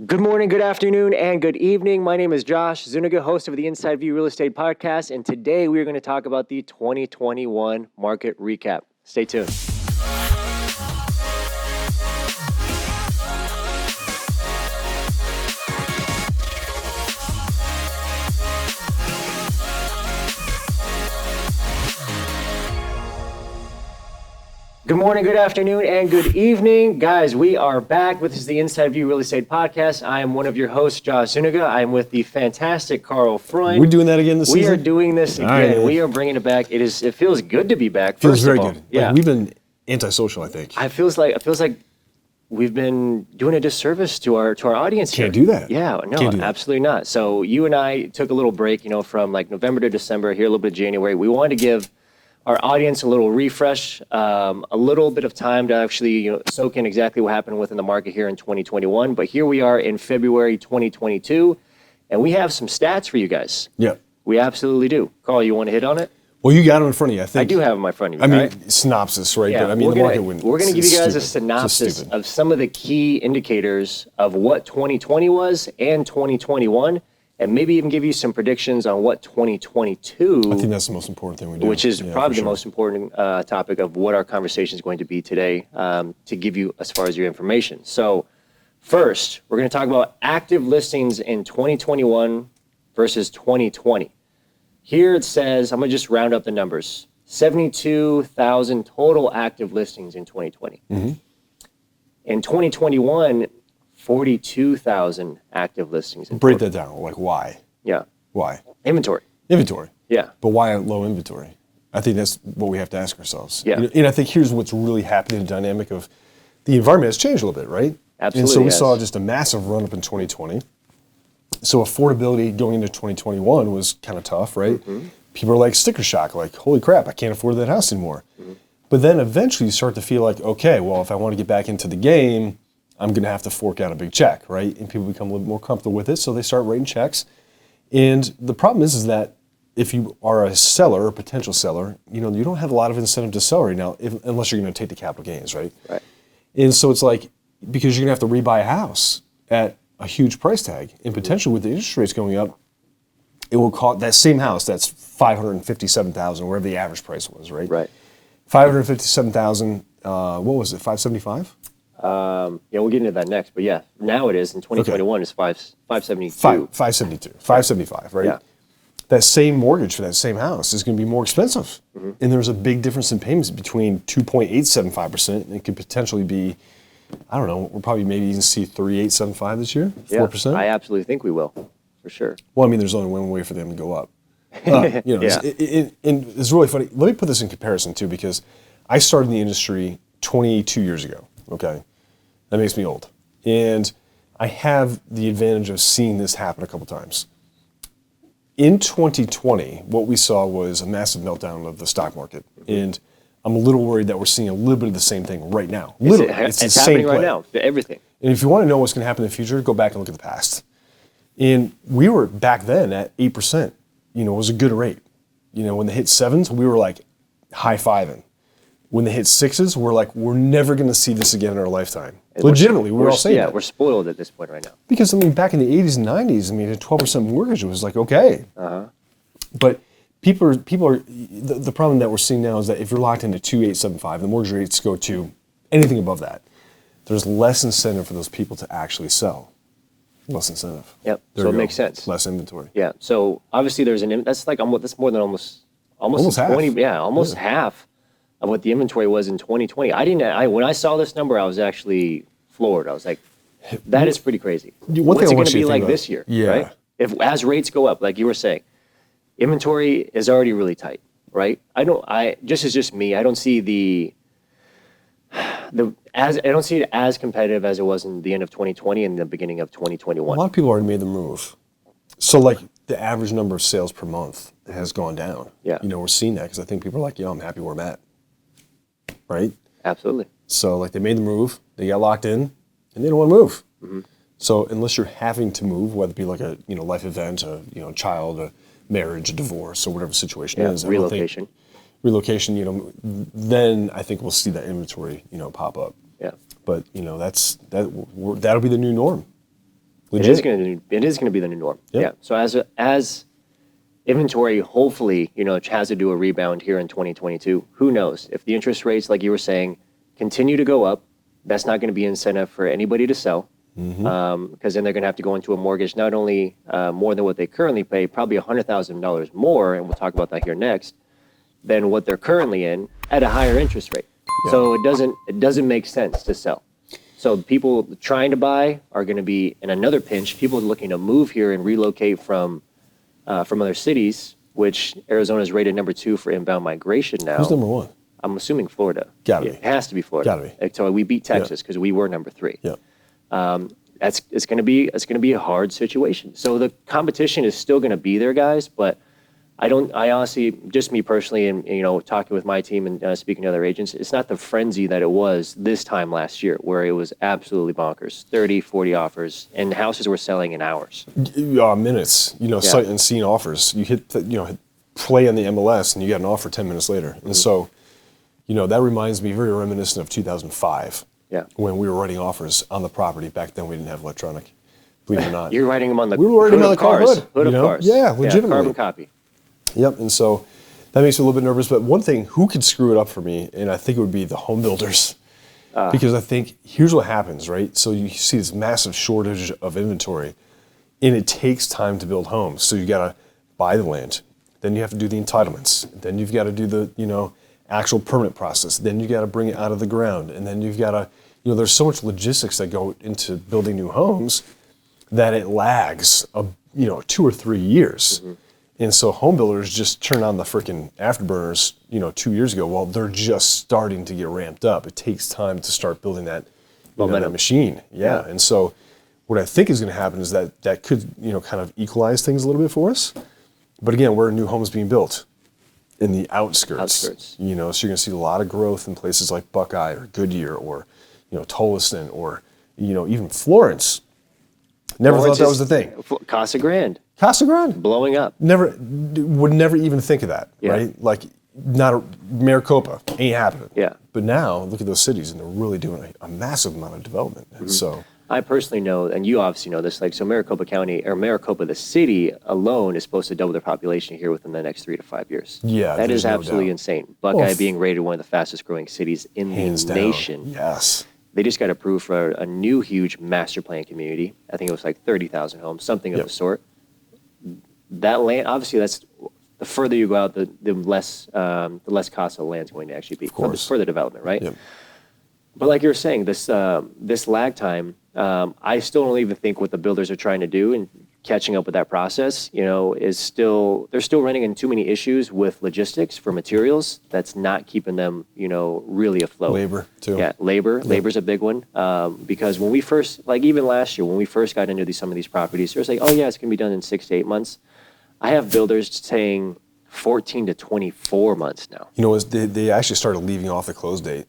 Good morning, good afternoon, and good evening. My name is Josh Zuniga, host of the Inside View Real Estate Podcast, and today we are going to talk about the 2021 market recap. Stay tuned. Good morning, good afternoon, and good evening. Guys, we are back. This is the Inside View Real Estate Podcast. I am one of your hosts, Josh Zuniga. I am with the fantastic Carl Freund. We're doing that again this season? We are doing this again. Right. We are bringing it back. It feels good to be back. Feels very all. good. Yeah. Like, we've been antisocial, I think. It feels like we've been doing a disservice to our audience here. Can't do that. Yeah, no, absolutely not. So you and I took a little break, from like November to December, here a little bit of January. We wanted to give our audience a little refresh, a little bit of time to actually soak in exactly what happened within the market here in 2021. But here we are in February 2022, and we have some stats for you guys. Yeah. We absolutely do. Carl, you want to hit on it? Well, you got them in front of you, I think. I do have them in my front of you. I mean, right? synopsis, right? Yeah, But I mean, the market wouldn't. We're going to give you guys a stupid. synopsis of some of the key indicators of what 2020 was and 2021, and maybe even give you some predictions on what 2022. I think that's the most important thing we do. Which is probably the most important topic of what our conversation is going to be today, to give you as far as your information. So first, we're going to talk about active listings in 2021 versus 2020. Here it says, I'm going to just round up the numbers, 72,000 total active listings in 2020. Mm-hmm. In 2021, 42,000 active listings. Break that down. Like, why? Yeah. Why? Inventory. Inventory. Yeah. But why low inventory? I think that's what we have to ask ourselves. Yeah. And I think here's what's really happening, the dynamic of the environment has changed a little bit, right? Absolutely. And so we has. saw just a massive run up in 2020. So affordability going into 2021 was kind of tough, right? Mm-hmm. People are like sticker shock, like, holy crap, I can't afford that house anymore. Mm-hmm. But then eventually you start to feel like, okay, well, if I want to get back into the game, I'm going to have to fork out a big check, right? And people become a little more comfortable with it, so they start writing checks. And the problem is that if you are a seller, a potential seller, you don't have a lot of incentive to sell right now, unless you're going to take the capital gains, right? Right. And so it's like, because you're going to have to rebuy a house at a huge price tag, and potentially with the interest rates going up, it will cost that same house that's $557,000, wherever the average price was, right? Right. $557,000. What was it? $575? We'll get into that next, but yeah, now it is in 2021 is 572. 572, 575, right? Yeah. That same mortgage for that same house is going to be more expensive, and there's a big difference in payments between 2.875%, and it could potentially be, I don't know, we'll probably maybe even see 3.875 this year, 4%. I absolutely think we will, for sure. Well, I mean, there's only one way for them to go up. And it's really funny. Let me put this in comparison too, because I started in the industry 22 years ago. Okay, that makes me old, and I have the advantage of seeing this happen a couple times. In 2020, what we saw was a massive meltdown of the stock market, and I'm a little worried that we're seeing a little bit of the same thing right now. Literally, it's the same happening right now. Everything. And if you want to know what's going to happen in the future, go back and look at the past. And we were back then at 8%. It was a good rate. When they hit sevens, we were like high-fiving. When they hit sixes, we're like, we're never going to see this again in our lifetime. Legitimately, we're all saying that. Yeah, we're spoiled at this point right now. Because, back in the 80s and 90s, a 12% mortgage was like, okay. Uh-huh. But people are the problem that we're seeing now is that if you're locked into 2.875, the mortgage rates go to anything above that, there's less incentive for those people to actually sell. Less incentive. Yep. So it makes sense. Less inventory. Yeah. So obviously that's more than almost half. 20. Yeah, almost half of what the inventory was in 2020. When I saw this number, I was actually floored. I was like, that is pretty crazy. What's it going to be like this year? Yeah. Right? As rates go up, like you were saying, inventory is already really tight, right? I don't see I don't see it as competitive as it was in the end of 2020 and the beginning of 2021. A lot of people already made the move. So like the average number of sales per month has gone down. Yeah. We're seeing that because I think people are like, I'm happy where I'm at. Right? Absolutely. So like they made the move, they got locked in, and they don't want to move. Mm-hmm. So unless you're having to move, whether it be like a life event, a child, a marriage, a divorce, or whatever the situation is, relocation, then I think we'll see that inventory, pop up. Yeah. But that'll be the new norm. Legit. It is going to be the new norm. Yep. Yeah. So as inventory, hopefully, has to do a rebound here in 2022. Who knows? If the interest rates, like you were saying, continue to go up, that's not going to be incentive for anybody to sell. Because then they're going to have to go into a mortgage not only more than what they currently pay, probably $100,000 more, and we'll talk about that here next, than what they're currently in at a higher interest rate. Yeah. So it doesn't make sense to sell. So people trying to buy are going to be in another pinch. People looking to move here and relocate from other cities, which Arizona is rated number 2 for inbound migration now. Who's number 1? I'm assuming Florida. Gotta be. It has to be Florida. Gotta be. So we beat Texas because we were number 3. Yeah. It's going to be a hard situation. So the competition is still going to be there, guys. But I honestly, just me personally, and talking with my team and speaking to other agents, it's not the frenzy that it was this time last year, where it was absolutely bonkers. 30, 40 offers, and houses were selling in hours. Minutes. Sight unseen offers. You hit hit play on the MLS, and you got an offer 10 minutes later. And so, that reminds me, very reminiscent of 2005. Yeah. When we were writing offers on the property. Back then we didn't have electronic, believe it or not. You're writing them on the we were writing hood them on of the car cars. hood Hood of cars. Yeah, legitimately. Carbon copy. Yep, and so that makes me a little bit nervous. But one thing, who could screw it up for me, and I think it would be the home builders. Because I think, here's what happens, right? So you see this massive shortage of inventory, and it takes time to build homes. So you got to buy the land, then you have to do the entitlements, then you've got to do the actual permit process, then you got to bring it out of the ground, and then you've got to, there's so much logistics that go into building new homes that it lags, 2 or 3 years. And so home builders just turn on the freaking afterburners, 2 years ago. Well, they're just starting to get ramped up. It takes time to start building that, that machine. Yeah. And so what I think is going to happen is that could, kind of equalize things a little bit for us. But again, where are new homes being built? In the outskirts. So you're going to see a lot of growth in places like Buckeye or Goodyear or, Tolleson or, even Florence. Never thought that was the thing. Casa Grande. Casa Grande. Blowing up. Would never even think of that, right? Like, Maricopa ain't happening. Yeah. But now, look at those cities, and they're really doing a massive amount of development. And so, I personally know, and you obviously know this, so Maricopa County, or Maricopa, the city alone, is supposed to double their population here within the next 3 to 5 years. Yeah, that is no absolutely doubt. insane. Buckeye being rated one of the fastest growing cities in the nation. Yes. They just got approved for a new huge master plan community. I think it was like 30,000 homes, something of the sort. That land, obviously, that's the further you go out, the less cost of the land is going to actually be for the development, right? Yep. But like you were saying, this lag time, I still don't even think what the builders are trying to do and catching up with that process, they're still running into too many issues with logistics for materials. That's not keeping them, really afloat. Labor too. Yeah, labor's a big one. Because when we first, even last year, when we first got into some of these properties, it was like, oh yeah, it's gonna be done in 6 to 8 months. I have builders saying 14 to 24 months now. They actually started leaving off the close date.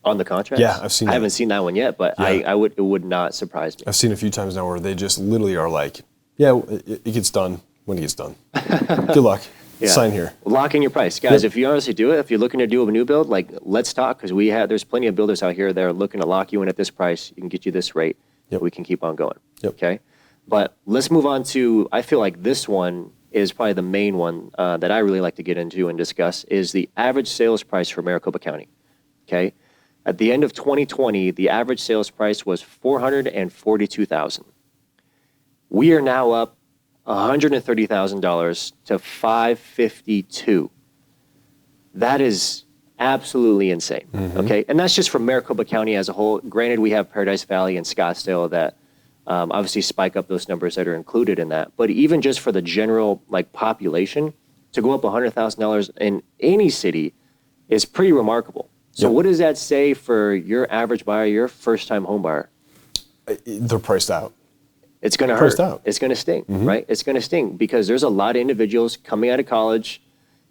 On the contracts? Yeah, I've seen that. I haven't seen that one yet, but it would not surprise me. I've seen a few times now where they just literally are like, yeah, it gets done when it gets done. Good luck. Yeah. Sign here. Lock in your price. Guys, if you honestly do it, if you're looking to do a new build, let's talk, because there's plenty of builders out here that are looking to lock you in at this price. You can get you this rate. Yep. We can keep on going. Yep. Okay? But let's move on to, I feel like this one is probably the main one that I really like to get into and discuss, is the average sales price for Maricopa County. Okay? At the end of 2020, the average sales price was $442,000. We are now up $130,000 to $552,000. That is absolutely insane. Okay, and that's just for Maricopa County as a whole. Granted, we have Paradise Valley and Scottsdale that obviously spike up those numbers that are included in that. But even just for the general population, to go up $100,000 in any city is pretty remarkable. So what does that say for your average buyer, your first-time home buyer? They're priced out. It's going to hurt. Priced out. It's going to sting, right? It's going to sting because there's a lot of individuals coming out of college,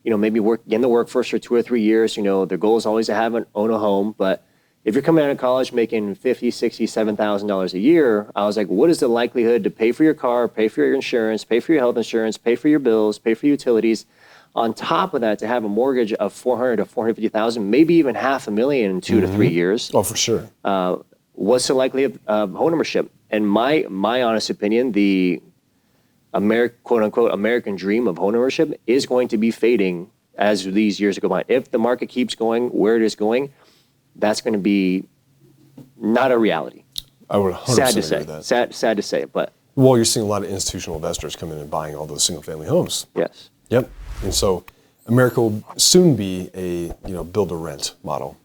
maybe work in the workforce for 2 or 3 years. Their goal is always to own a home. But if you're coming out of college making $50,000, $60,000, $7,000 a year, I was like, what is the likelihood to pay for your car, pay for your insurance, pay for your health insurance, pay for your bills, pay for utilities? On top of that, to have a mortgage of $400,000 to $450,000, maybe even $500,000 in 2 to 3 years. Oh, for sure. What's the likelihood of home ownership? And my honest opinion, the quote unquote American dream of homeownership is going to be fading as these years go by. If the market keeps going where it is going, that's going to be not a reality. I would 100% Sad to agree say. with that. Sad to say, but Well, you're seeing a lot of institutional investors come in and buying all those single-family homes. yes. Yep. And so America will soon be a build-to-rent model.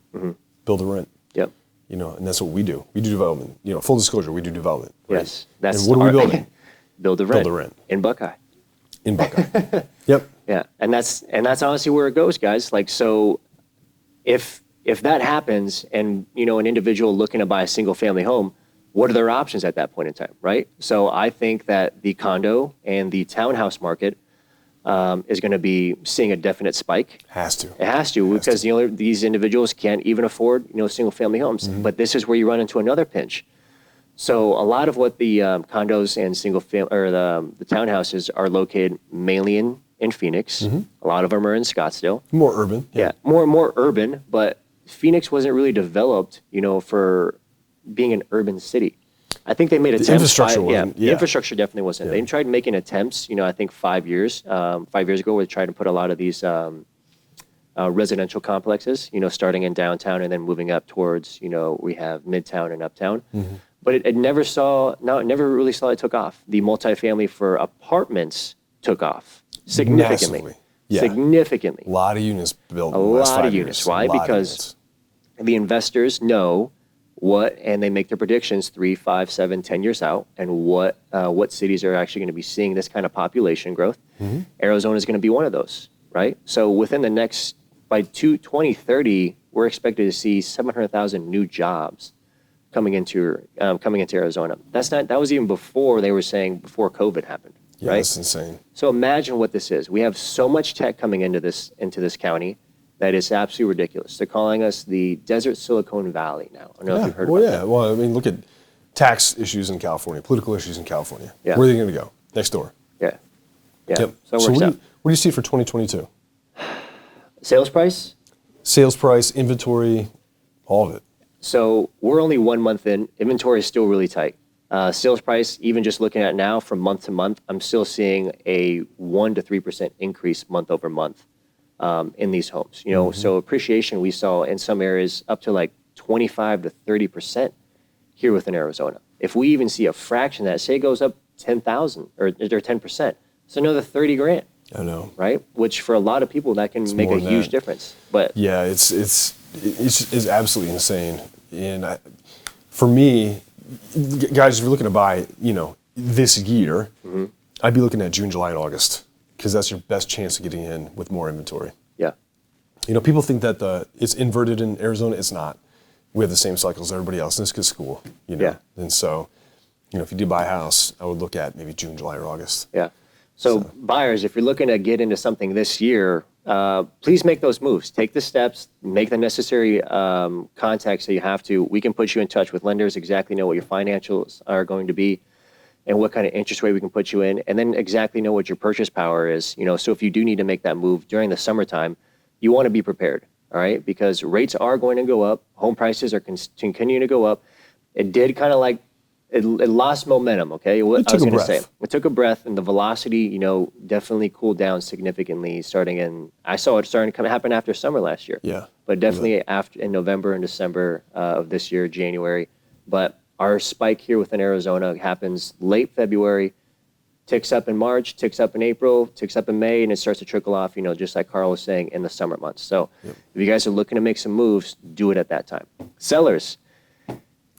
Build-to-rent. Yep. And that's what we do. We do development. Full disclosure, we do development. Right? Yes. That's and what are we building? Build to rent. Build to rent. In Buckeye. In Buckeye. Yep. Yeah. And that's honestly where it goes, guys. Like, so if that happens and, an individual looking to buy a single family home, what are their options at that point in time, right? So I think that the condo and the townhouse market is going to be seeing a definite spike. Has to. It has to, because these individuals can't even afford single family homes. But this is where you run into another pinch. So a lot of what the condos and single family or the townhouses are located mainly in Phoenix. A lot of them are in Scottsdale. More urban. Yeah, more urban. But Phoenix wasn't really developed, for being an urban city. I think they made attempts. The infrastructure wasn't. The infrastructure definitely wasn't. Yeah. They tried making attempts, I think 5 years ago, where they tried to put a lot of these residential complexes, starting in downtown and then moving up towards, we have Midtown and Uptown. But it never really saw it took off. The multifamily for apartments took off significantly. Massively. Yeah. Significantly. A lot of units built. A in the last lot 5 of units. years. Why? A lot of Because units. the investors know and they make their predictions 3, 5, 7, 10 years out, and what cities are actually going to be seeing this kind of population growth. Arizona is going to be one of those, right? So within by 2030, we're expected to see 700,000 new jobs coming into Arizona. That was even before before COVID happened, Yeah, right? that's insane. So imagine what this is. We have so much tech coming into this county that is absolutely ridiculous. They're calling us the Desert Silicon Valley now. I don't know if you've heard about that. Well, I mean, look at tax issues in California, political issues in California. Yeah. Where are they going to go? Next door. Yeah. Yeah. Yep. So it So works out. what do you see for 2022? Sales price? Sales price, inventory, all of it. So we're only 1 month in. Inventory is still really tight. Sales price, even just looking at now from month to month, I'm still seeing a 1 to 3% increase month over month in these homes. So appreciation we saw in some areas up to like 25 to 30% here within Arizona. If we even see a fraction of that, say it goes up 10,000 or 10%, it's another 30 grand. I know. Right? Which for a lot of people that can make a more than huge that. difference. But Yeah, it's absolutely insane. And for me, guys, if you're looking to buy, this year, I'd be looking at June, July, and August because that's your best chance of getting in with more inventory. yeah. People think that it's inverted in Arizona. It's not. We have the same cycles as everybody else, and it's because school. Yeah. And so, if you do buy a house, I would look at maybe June, July, or August. Yeah. So buyers, if you're looking to get into something this year, please make those moves. Take the steps, make the necessary contacts that you have to. We can put you in touch with lenders, exactly know what your financials are going to be and what kind of interest rate we can put you in, and then exactly know what your purchase power is. So if you do need to make that move during the summertime, you want to be prepared, all right? Because rates are going to go up. Home prices are continuing to go up. It did kind of like, it lost momentum, okay? What I was going to say. It took a breath, and the velocity, definitely cooled down significantly I saw it starting to happen after summer last year. Yeah. But definitely in November and December of this year, January. But our spike here within Arizona happens late February, ticks up in March, ticks up in April, ticks up in May, and it starts to trickle off, just like Carl was saying, in the summer months. So if you guys are looking to make some moves, do it at that time. Sellers,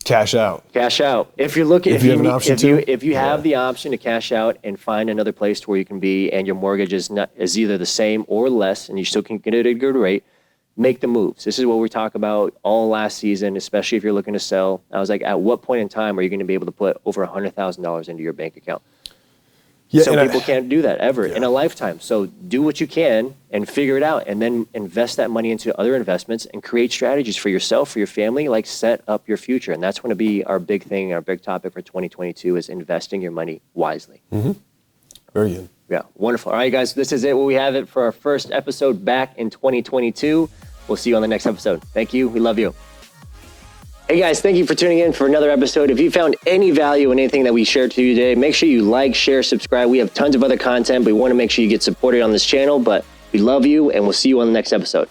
Cash out. cash out. If you're looking, If you have an option to. if you have the option to cash out and find another place where you can be, and your mortgage is either the same or less, and you still can get it at a good rate, make the moves. This is what we talked about all last season, especially if you're looking to sell. I was like, at what point in time are you going to be able to put over $100,000 into your bank account? Yeah, Some people can't do that ever in a lifetime. So do what you can and figure it out, and then invest that money into other investments and create strategies for yourself, for your family, like set up your future. And that's going to be our big thing, our big topic for 2022 is investing your money wisely. Very good. Yeah, wonderful. All right, guys, this is it. We have it for our first episode back in 2022. We'll see you on the next episode. Thank you. We love you. Hey guys, thank you for tuning in for another episode. If you found any value in anything that we shared to you today, make sure you like, share, subscribe. We have tons of other content, but we want to make sure you get supported on this channel. But we love you, and we'll see you on the next episode.